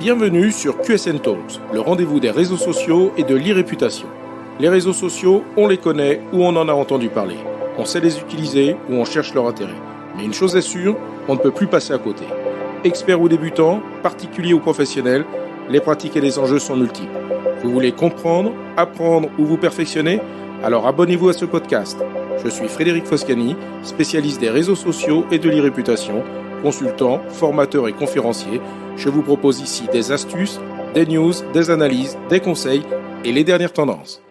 Bienvenue sur QSN Talks, le rendez-vous des réseaux sociaux et de l'e-réputation. Les réseaux sociaux, on les connaît ou on en a entendu parler. On sait les utiliser ou on cherche leur intérêt. Mais une chose est sûre, on ne peut plus passer à côté. Experts ou débutants, particuliers ou professionnels, les pratiques et les enjeux sont multiples. Vous voulez comprendre, apprendre ou vous perfectionner ? Alors abonnez-vous à ce podcast. Je suis Frédéric Foscani, spécialiste des réseaux sociaux et de l'e-réputation, consultant, formateur et conférencier. Je vous propose ici des astuces, des news, des analyses, des conseils et les dernières tendances.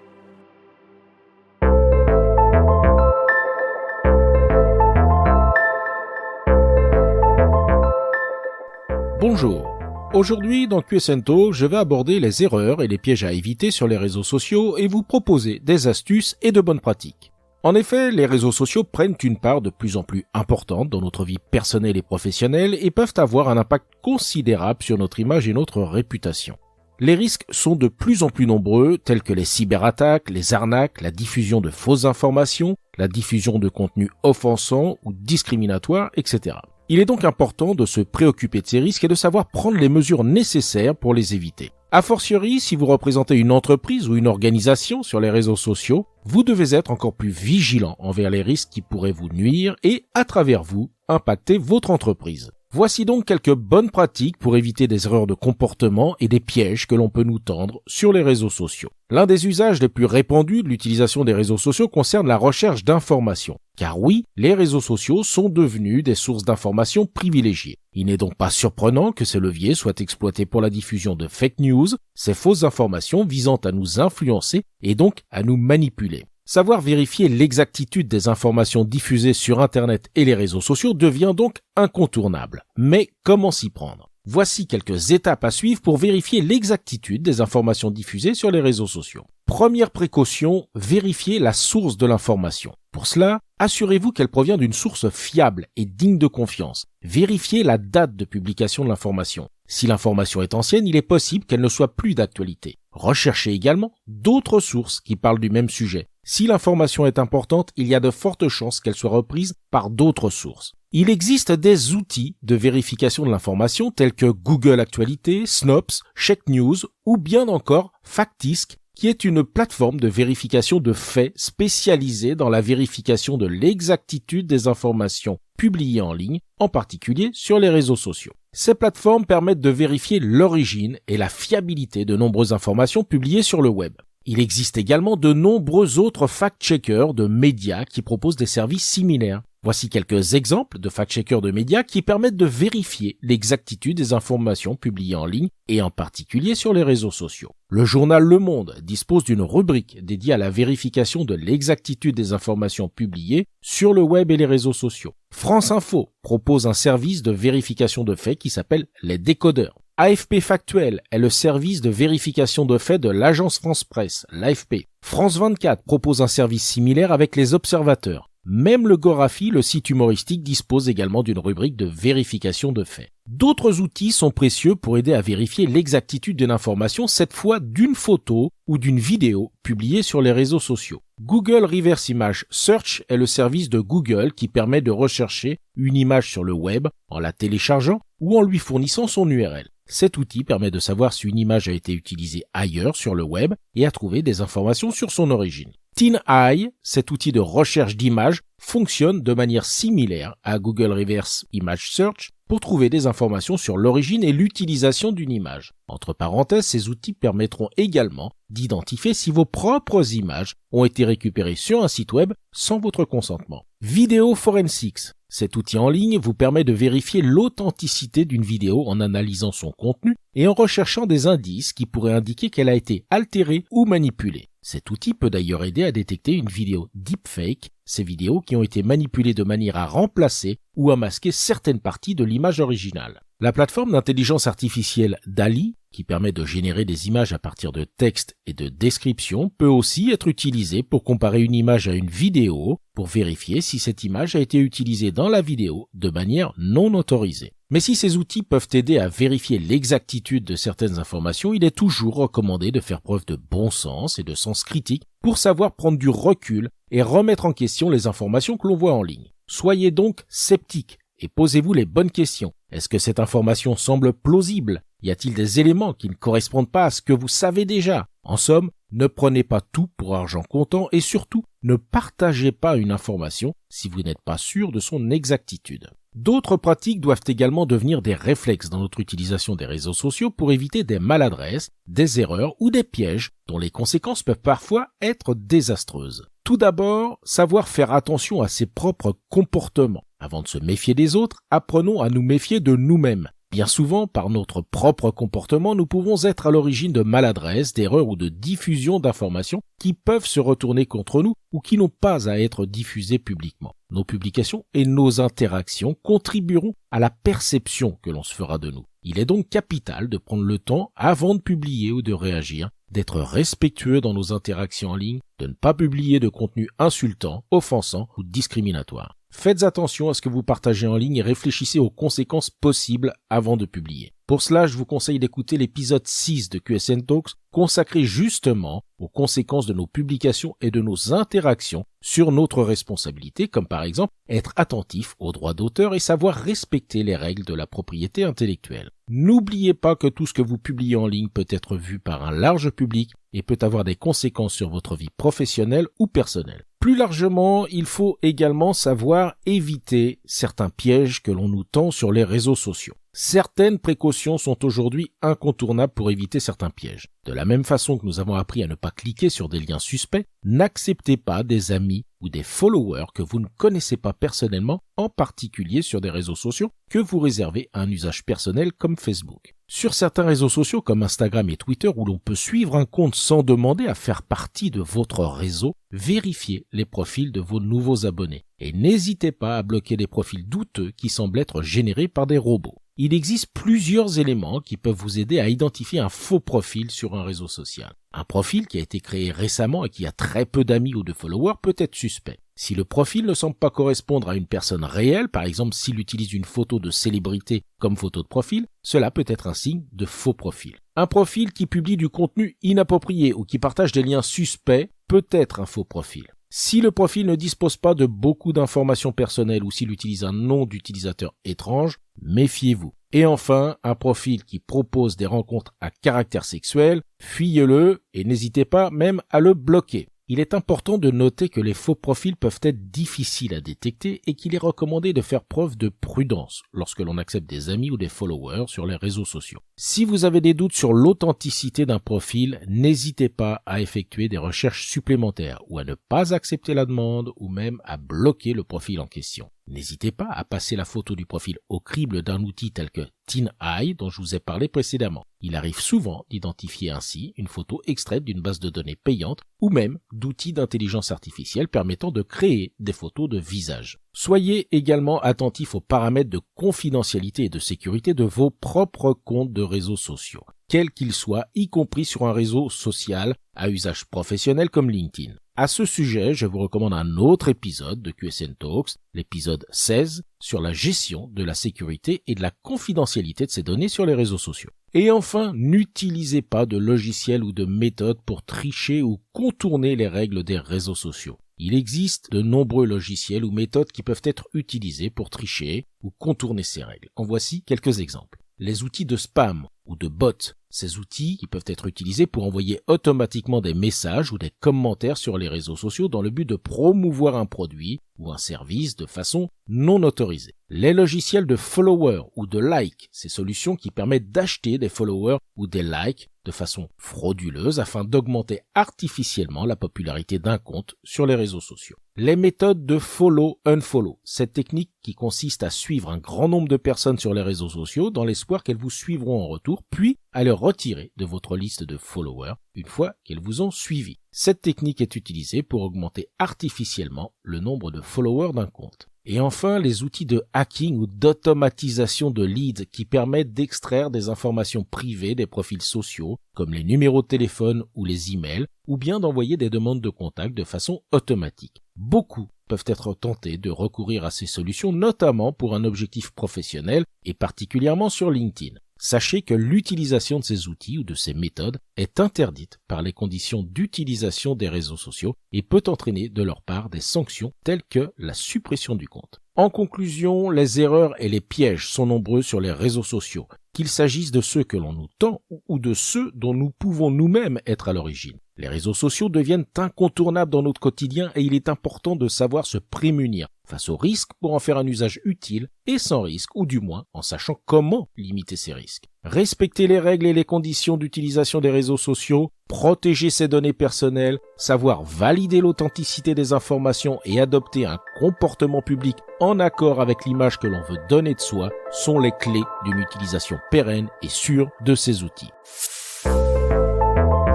Bonjour. Aujourd'hui, dans QSN Talks, je vais aborder les erreurs et les pièges à éviter sur les réseaux sociaux et vous proposer des astuces et de bonnes pratiques. En effet, les réseaux sociaux prennent une part de plus en plus importante dans notre vie personnelle et professionnelle et peuvent avoir un impact considérable sur notre image et notre réputation. Les risques sont de plus en plus nombreux, tels que les cyberattaques, les arnaques, la diffusion de fausses informations, la diffusion de contenus offensants ou discriminatoires, etc. Il est donc important de se préoccuper de ces risques et de savoir prendre les mesures nécessaires pour les éviter. A fortiori, si vous représentez une entreprise ou une organisation sur les réseaux sociaux, vous devez être encore plus vigilant envers les risques qui pourraient vous nuire et, à travers vous, impacter votre entreprise. Voici donc quelques bonnes pratiques pour éviter des erreurs de comportement et des pièges que l'on peut nous tendre sur les réseaux sociaux. L'un des usages les plus répandus de l'utilisation des réseaux sociaux concerne la recherche d'informations. Car oui, les réseaux sociaux sont devenus des sources d'informations privilégiées. Il n'est donc pas surprenant que ces leviers soient exploités pour la diffusion de fake news, ces fausses informations visant à nous influencer et donc à nous manipuler. Savoir vérifier l'exactitude des informations diffusées sur Internet et les réseaux sociaux devient donc incontournable. Mais comment s'y prendre ? Voici quelques étapes à suivre pour vérifier l'exactitude des informations diffusées sur les réseaux sociaux. Première précaution, vérifiez la source de l'information. Pour cela, assurez-vous qu'elle provient d'une source fiable et digne de confiance. Vérifiez la date de publication de l'information. Si l'information est ancienne, il est possible qu'elle ne soit plus d'actualité. Recherchez également d'autres sources qui parlent du même sujet. Si l'information est importante, il y a de fortes chances qu'elle soit reprise par d'autres sources. Il existe des outils de vérification de l'information tels que Google Actualités, Snopes, Check News ou bien encore Factisk, qui est une plateforme de vérification de faits spécialisée dans la vérification de l'exactitude des informations publiées en ligne, en particulier sur les réseaux sociaux. Ces plateformes permettent de vérifier l'origine et la fiabilité de nombreuses informations publiées sur le web. Il existe également de nombreux autres fact-checkers de médias qui proposent des services similaires. Voici quelques exemples de fact-checkers de médias qui permettent de vérifier l'exactitude des informations publiées en ligne et en particulier sur les réseaux sociaux. Le journal Le Monde dispose d'une rubrique dédiée à la vérification de l'exactitude des informations publiées sur le web et les réseaux sociaux. France Info propose un service de vérification de faits qui s'appelle les décodeurs. AFP Factuel est le service de vérification de faits de l'agence France Presse, l'AFP. France 24 propose un service similaire avec les observateurs. Même le Gorafi, le site humoristique, dispose également d'une rubrique de vérification de faits. D'autres outils sont précieux pour aider à vérifier l'exactitude d'une information, cette fois d'une photo ou d'une vidéo publiée sur les réseaux sociaux. Google Reverse Image Search est le service de Google qui permet de rechercher une image sur le web en la téléchargeant ou en lui fournissant son URL. Cet outil permet de savoir si une image a été utilisée ailleurs sur le web et à trouver des informations sur son origine. TinEye, cet outil de recherche d'images, fonctionne de manière similaire à Google Reverse Image Search pour trouver des informations sur l'origine et l'utilisation d'une image. Entre parenthèses, ces outils permettront également d'identifier si vos propres images ont été récupérées sur un site web sans votre consentement. Video Forensics. Cet outil en ligne vous permet de vérifier l'authenticité d'une vidéo en analysant son contenu et en recherchant des indices qui pourraient indiquer qu'elle a été altérée ou manipulée. Cet outil peut d'ailleurs aider à détecter une vidéo deepfake, ces vidéos qui ont été manipulées de manière à remplacer ou à masquer certaines parties de l'image originale. La plateforme d'intelligence artificielle DALL-E, qui permet de générer des images à partir de textes et de descriptions, peut aussi être utilisée pour comparer une image à une vidéo pour vérifier si cette image a été utilisée dans la vidéo de manière non autorisée. Mais si ces outils peuvent aider à vérifier l'exactitude de certaines informations, il est toujours recommandé de faire preuve de bon sens et de sens critique pour savoir prendre du recul et remettre en question les informations que l'on voit en ligne. Soyez donc sceptique et posez-vous les bonnes questions. Est-ce que cette information semble plausible ? Y a-t-il des éléments qui ne correspondent pas à ce que vous savez déjà? En somme, ne prenez pas tout pour argent comptant et surtout, ne partagez pas une information si vous n'êtes pas sûr de son exactitude. D'autres pratiques doivent également devenir des réflexes dans notre utilisation des réseaux sociaux pour éviter des maladresses, des erreurs ou des pièges dont les conséquences peuvent parfois être désastreuses. Tout d'abord, savoir faire attention à ses propres comportements. Avant de se méfier des autres, apprenons à nous méfier de nous-mêmes. Bien souvent, par notre propre comportement, nous pouvons être à l'origine de maladresses, d'erreurs ou de diffusion d'informations qui peuvent se retourner contre nous ou qui n'ont pas à être diffusées publiquement. Nos publications et nos interactions contribueront à la perception que l'on se fera de nous. Il est donc capital de prendre le temps, avant de publier ou de réagir, d'être respectueux dans nos interactions en ligne, de ne pas publier de contenu insultant, offensant ou discriminatoire. Faites attention à ce que vous partagez en ligne et réfléchissez aux conséquences possibles avant de publier. Pour cela, je vous conseille d'écouter l'épisode 6 de QSN Talks consacré justement aux conséquences de nos publications et de nos interactions sur notre responsabilité, comme par exemple être attentif aux droits d'auteur et savoir respecter les règles de la propriété intellectuelle. N'oubliez pas que tout ce que vous publiez en ligne peut être vu par un large public et peut avoir des conséquences sur votre vie professionnelle ou personnelle. Plus largement, il faut également savoir éviter certains pièges que l'on nous tend sur les réseaux sociaux. Certaines précautions sont aujourd'hui incontournables pour éviter certains pièges. De la même façon que nous avons appris à ne pas cliquer sur des liens suspects, n'acceptez pas des amis ou des followers que vous ne connaissez pas personnellement, en particulier sur des réseaux sociaux que vous réservez à un usage personnel comme Facebook. Sur certains réseaux sociaux comme Instagram et Twitter où l'on peut suivre un compte sans demander à faire partie de votre réseau, vérifiez les profils de vos nouveaux abonnés et n'hésitez pas à bloquer des profils douteux qui semblent être générés par des robots. Il existe plusieurs éléments qui peuvent vous aider à identifier un faux profil sur un réseau social. Un profil qui a été créé récemment et qui a très peu d'amis ou de followers peut être suspect. Si le profil ne semble pas correspondre à une personne réelle, par exemple s'il utilise une photo de célébrité comme photo de profil, cela peut être un signe de faux profil. Un profil qui publie du contenu inapproprié ou qui partage des liens suspects peut être un faux profil. Si le profil ne dispose pas de beaucoup d'informations personnelles ou s'il utilise un nom d'utilisateur étrange, méfiez-vous. Et enfin, un profil qui propose des rencontres à caractère sexuel, fuyez-le et n'hésitez pas même à le bloquer. Il est important de noter que les faux profils peuvent être difficiles à détecter et qu'il est recommandé de faire preuve de prudence lorsque l'on accepte des amis ou des followers sur les réseaux sociaux. Si vous avez des doutes sur l'authenticité d'un profil, n'hésitez pas à effectuer des recherches supplémentaires ou à ne pas accepter la demande ou même à bloquer le profil en question. N'hésitez pas à passer la photo du profil au crible d'un outil tel que TinEye dont je vous ai parlé précédemment. Il arrive souvent d'identifier ainsi une photo extraite d'une base de données payante ou même d'outils d'intelligence artificielle permettant de créer des photos de visage. Soyez également attentifs aux paramètres de confidentialité et de sécurité de vos propres comptes de réseaux sociaux, quels qu'ils soient, y compris sur un réseau social à usage professionnel comme LinkedIn. À ce sujet, je vous recommande un autre épisode de QSN Talks, l'épisode 16, sur la gestion de la sécurité et de la confidentialité de ces données sur les réseaux sociaux. Et enfin, n'utilisez pas de logiciels ou de méthodes pour tricher ou contourner les règles des réseaux sociaux. Il existe de nombreux logiciels ou méthodes qui peuvent être utilisés pour tricher ou contourner ces règles. En voici quelques exemples. Les outils de spam ou de bots. Ces outils qui peuvent être utilisés pour envoyer automatiquement des messages ou des commentaires sur les réseaux sociaux dans le but de promouvoir un produit ou un service de façon non autorisée. Les logiciels de follower ou de like, ces solutions qui permettent d'acheter des followers ou des likes de façon frauduleuse afin d'augmenter artificiellement la popularité d'un compte sur les réseaux sociaux. Les méthodes de follow-unfollow, cette technique qui consiste à suivre un grand nombre de personnes sur les réseaux sociaux dans l'espoir qu'elles vous suivront en retour, puis à les retirer de votre liste de followers une fois qu'elles vous ont suivi. Cette technique est utilisée pour augmenter artificiellement le nombre de followers d'un compte. Et enfin, les outils de hacking ou d'automatisation de leads qui permettent d'extraire des informations privées des profils sociaux, comme les numéros de téléphone ou les emails, ou bien d'envoyer des demandes de contact de façon automatique. Beaucoup peuvent être tentés de recourir à ces solutions, notamment pour un objectif professionnel et particulièrement sur LinkedIn. Sachez que l'utilisation de ces outils ou de ces méthodes est interdite par les conditions d'utilisation des réseaux sociaux et peut entraîner de leur part des sanctions telles que la suppression du compte. En conclusion, les erreurs et les pièges sont nombreux sur les réseaux sociaux. qu'il s'agisse de ceux que l'on nous tend ou de ceux dont nous pouvons nous-mêmes être à l'origine. Les réseaux sociaux deviennent incontournables dans notre quotidien et il est important de savoir se prémunir face aux risques pour en faire un usage utile et sans risque, ou du moins en sachant comment limiter ces risques. Respecter les règles et les conditions d'utilisation des réseaux sociaux, protéger ses données personnelles, savoir valider l'authenticité des informations et adopter un comportement public en accord avec l'image que l'on veut donner de soi sont les clés d'une utilisation pérenne et sûre de ces outils.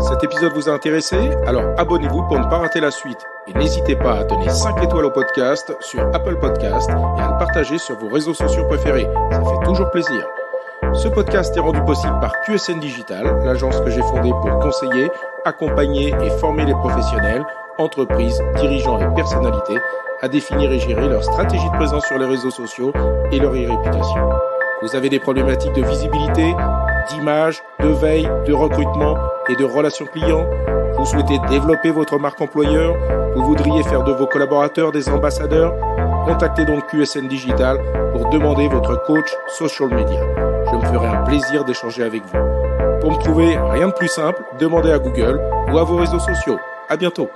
Cet épisode vous a intéressé? Alors abonnez-vous pour ne pas rater la suite. Et n'hésitez pas à donner 5 étoiles au podcast sur Apple Podcast et à le partager sur vos réseaux sociaux préférés. Ça fait toujours plaisir. Ce podcast est rendu possible par QSN Digital, l'agence que j'ai fondée pour conseiller, accompagner et former les professionnels, entreprises, dirigeants et personnalités à définir et gérer leur stratégie de présence sur les réseaux sociaux et leur e-réputation. Vous avez des problématiques de visibilité, d'image, de veille, de recrutement et de relations clients? Vous souhaitez développer votre marque employeur? Vous voudriez faire de vos collaborateurs des ambassadeurs? Contactez donc QSN Digital pour demander votre coach social media. Je me ferai un plaisir d'échanger avec vous. Pour me trouver, rien de plus simple, demandez à Google ou à vos réseaux sociaux. À bientôt.